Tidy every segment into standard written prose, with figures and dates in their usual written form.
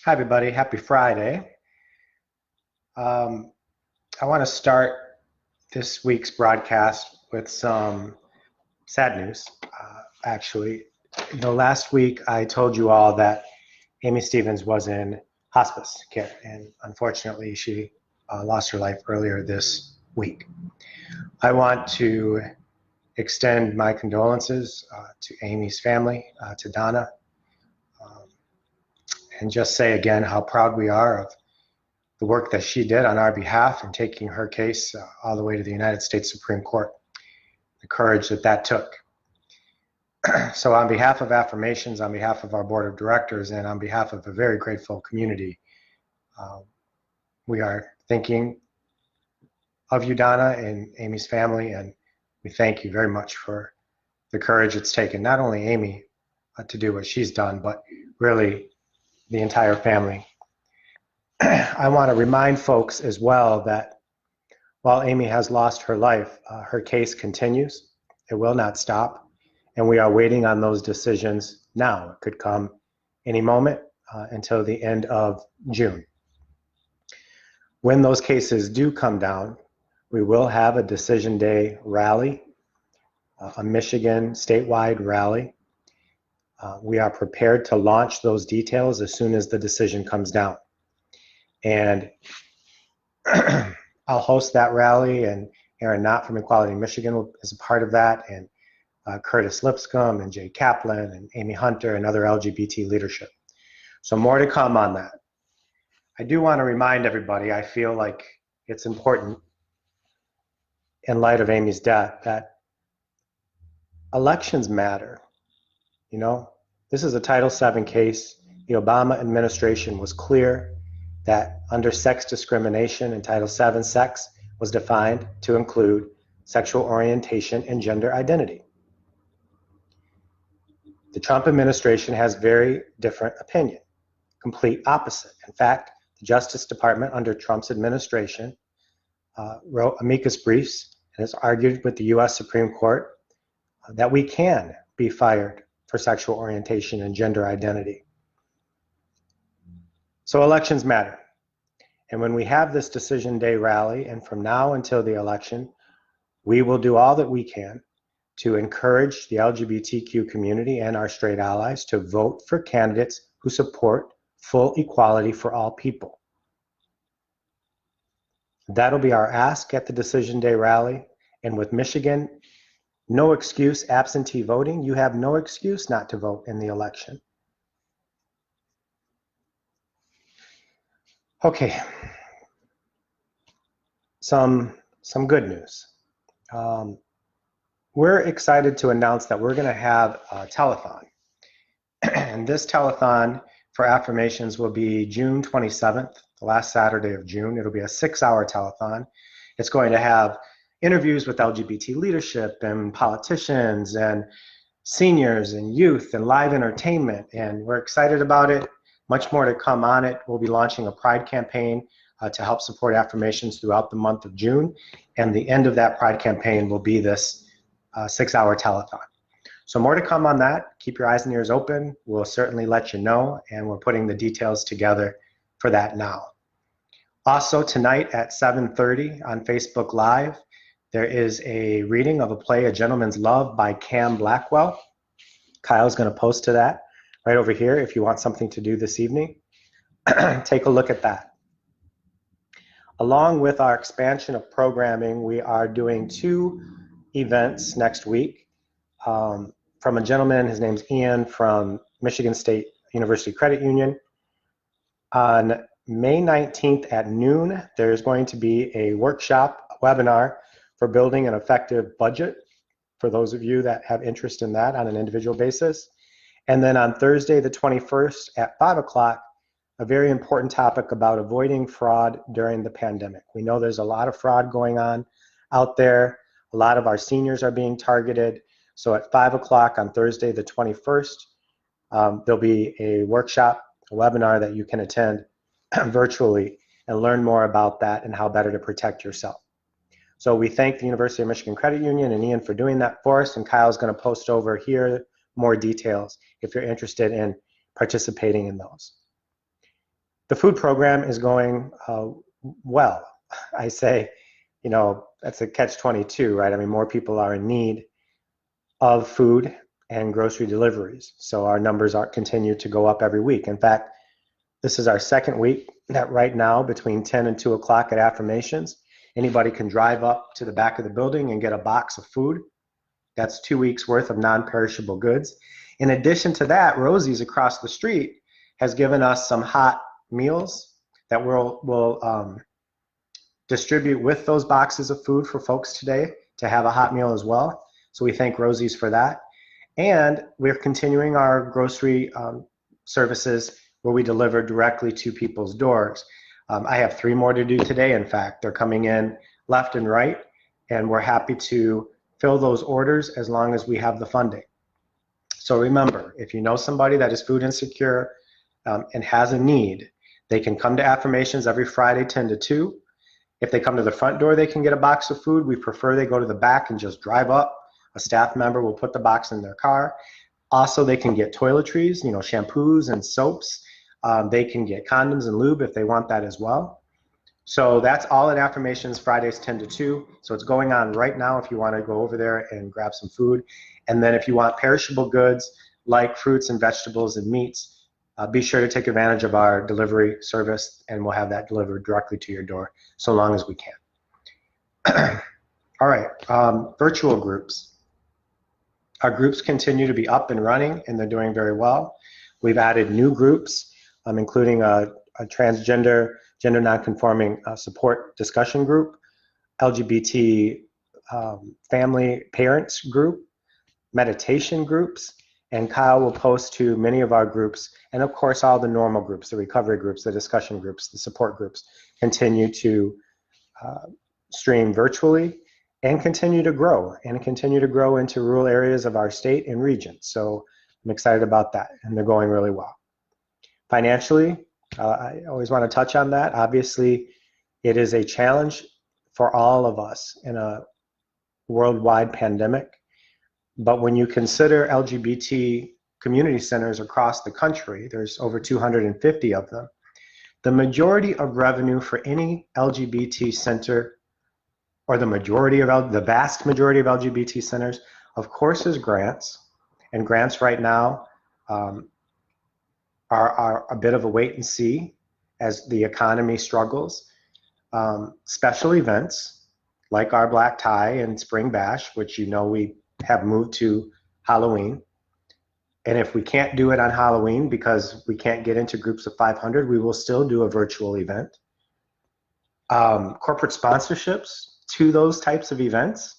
Hi, everybody. Happy Friday. I want to start this week's broadcast with some sad news. Actually, last week I told you all that Amy Stevens was in hospice care, and unfortunately, she lost her life earlier this week. I want to extend my condolences to Amy's family, to Donna, and just say again how proud we are of the work that she did on our behalf in taking her case all the way to the United States Supreme Court, the courage that took. So on behalf of Affirmations, on behalf of our board of directors, and on behalf of a very grateful community, we are thinking of you, Donna, and Amy's family, and we thank you very much for the courage it's taken, not only Amy to do what she's done, but really the entire family. I want to remind folks as well that while Amy has lost her life, her case continues. It will not stop, and we are waiting on those decisions now. It could come any moment until the end of June. When those cases do come down, we will have a decision day rally, a Michigan statewide rally. We are prepared to launch those details as soon as the decision comes down. And I'll host that rally, and Aaron Knott from Equality Michigan is a part of that, and Curtis Lipscomb and Jay Kaplan and Amy Hunter and other LGBT leadership. So more to come on that. I do want to remind everybody, I feel like it's important in light of Amy's death that elections matter. This is a Title VII case. The Obama administration was clear that under sex discrimination in Title VII, sex was defined to include sexual orientation and gender identity. The Trump administration has very different opinion, complete opposite. In fact, the Justice Department under Trump's administration wrote amicus briefs and has argued with the US Supreme Court that we can be fired for sexual orientation and gender identity. So elections matter. And when we have this decision day rally, and from now until the election, we will do all that we can to encourage the LGBTQ community and our straight allies to vote for candidates who support full equality for all people. That'll be our ask at the decision day rally. And with Michigan, no excuse absentee voting. You have no excuse not to vote in the election. Okay, some good news. We're excited to announce that we're going to have a telethon. And this telethon for Affirmations will be June 27th, the last Saturday of June. It'll be a 6-hour telethon. It's going to have interviews with LGBT leadership and politicians and seniors and youth and live entertainment. And we're excited about it. Much more to come on it. We'll be launching a Pride campaign to help support Affirmations throughout the month of June. And the end of that Pride campaign will be this 6-hour telethon. So more to come on that. Keep your eyes and ears open. We'll certainly let you know, and we're putting the details together for that now. Also tonight at 7:30 on Facebook Live, there is a reading of a play, A Gentleman's Love by Cam Blackwell. Kyle's going to post to that right over here if you want something to do this evening. Take a look at that. Along with our expansion of programming, we are doing 2 events next week from a gentleman. His name's Ian from Michigan State University Credit Union. On May 19th at noon, there's going to be a workshop, a webinar for building an effective budget for those of you that have interest in that on an individual basis. And then on Thursday, the 21st at 5 o'clock, a very important topic about avoiding fraud during the pandemic. We know there's a lot of fraud going on out there. A lot of our seniors are being targeted. So at 5 o'clock on Thursday, the 21st, there'll be a workshop, a webinar that you can attend virtually and learn more about that and how better to protect yourself. So we thank the University of Michigan Credit Union and Ian for doing that for us, and Kyle's going to post over here more details if you're interested in participating in those. The food program is going well. I say, that's a catch-22, right? I mean, more people are in need of food and grocery deliveries. So our numbers continue to go up every week. In fact, this is our second week that right now between 10 and 2 o'clock at Affirmations, anybody can drive up to the back of the building and get a box of food. That's 2 weeks worth of non-perishable goods. In addition to that, Rosie's across the street has given us some hot meals that we'll distribute with those boxes of food for folks today to have a hot meal as well. So we thank Rosie's for that. And we're continuing our grocery services where we deliver directly to people's doors. I have 3 more to do today. In fact, they're coming in left and right, and we're happy to fill those orders as long as we have the funding. So remember, if you know somebody that is food insecure and has a need, they can come to Affirmations every Friday, 10 to 2. If they come to the front door, they can get a box of food. We prefer they go to the back and just drive up. A staff member will put the box in their car. Also, they can get toiletries, shampoos and soaps. They can get condoms and lube if they want that as well. So that's all at Affirmations, Fridays 10 to 2. So it's going on right now if you want to go over there and grab some food. And then if you want perishable goods like fruits and vegetables and meats, be sure to take advantage of our delivery service, and we'll have that delivered directly to your door so long as we can. All right, virtual groups. Our groups continue to be up and running, and they're doing very well. We've added new groups, including a transgender, gender nonconforming support discussion group, LGBT family parents group, meditation groups, and Kyle will post to many of our groups, and of course all the normal groups, the recovery groups, the discussion groups, the support groups, continue to stream virtually and continue to grow into rural areas of our state and region. So I'm excited about that, and they're going really well. Financially, I always want to touch on that. Obviously, it is a challenge for all of us in a worldwide pandemic. But when you consider LGBT community centers across the country, there's over 250 of them, the majority of revenue for any LGBT center, or the vast majority of LGBT centers, of course, is grants. And grants right now are a bit of a wait and see as the economy struggles. Special events like our Black Tie and Spring Bash, which we have moved to Halloween. And if we can't do it on Halloween because we can't get into groups of 500, we will still do a virtual event. Corporate sponsorships to those types of events.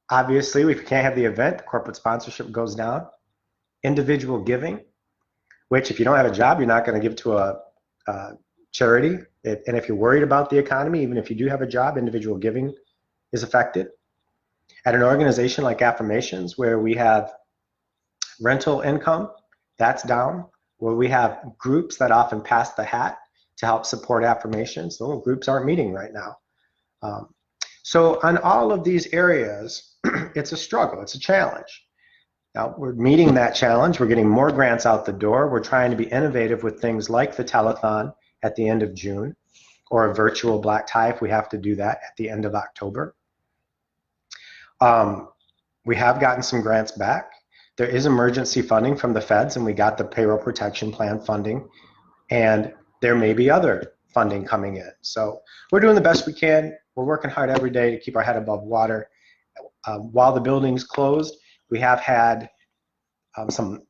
Obviously, if we can't have the event, corporate sponsorship goes down. Individual giving, which if you don't have a job, you're not going to give to a charity. And if you're worried about the economy, even if you do have a job, individual giving is affected. At an organization like Affirmations, where we have rental income, that's down. Where we have groups that often pass the hat to help support Affirmations, those groups aren't meeting right now. So on all of these areas, it's a struggle, it's a challenge. Now we're meeting that challenge, we're getting more grants out the door, we're trying to be innovative with things like the telethon at the end of June, or a virtual Black Tie if we have to do that at the end of October. We have gotten some grants back. There is emergency funding from the feds, and we got the payroll protection plan funding, and there may be other funding coming in. So we're doing the best we can. We're working hard every day to keep our head above water. While the building's closed, we have had some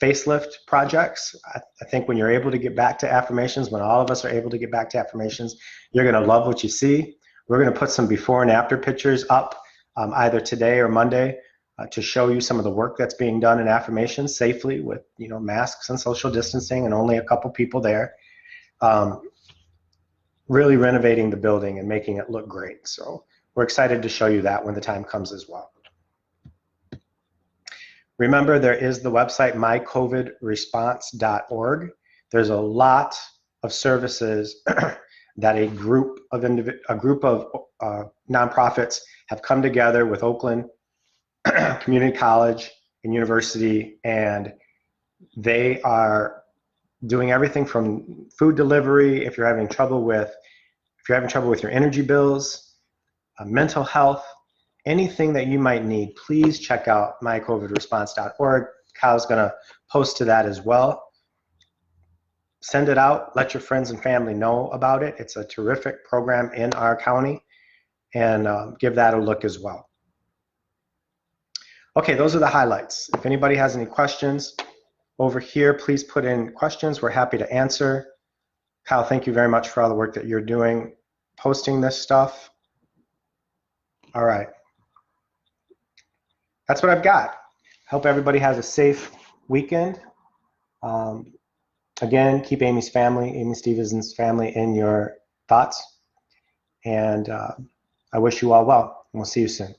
facelift projects. I think when you're able to get back to Affirmations, when all of us are able to get back to Affirmations, you're going to love what you see. We're going to put some before and after pictures up either today or Monday to show you some of the work that's being done in Affirmations safely with masks and social distancing and only a couple people there. Really renovating the building and making it look great. So we're excited to show you that when the time comes as well. Remember, there is the website mycovidresponse.org. There's a lot of services that a group of nonprofits have come together with Oakland Community College and University, and they are doing everything from food delivery, if you're having trouble with your energy bills, mental health, anything that you might need, please check out mycovidresponse.org. Kyle's going to post to that as well. Send it out. Let your friends and family know about it. It's a terrific program in our county, and give that a look as well. Okay, those are the highlights. If anybody has any questions over here, please put in questions. We're happy to answer. Kyle, thank you very much for all the work that you're doing, posting this stuff. All right. That's what I've got. Hope everybody has a safe weekend. Again, keep Amy Stevenson's family in your thoughts. And I wish you all well, and we'll see you soon.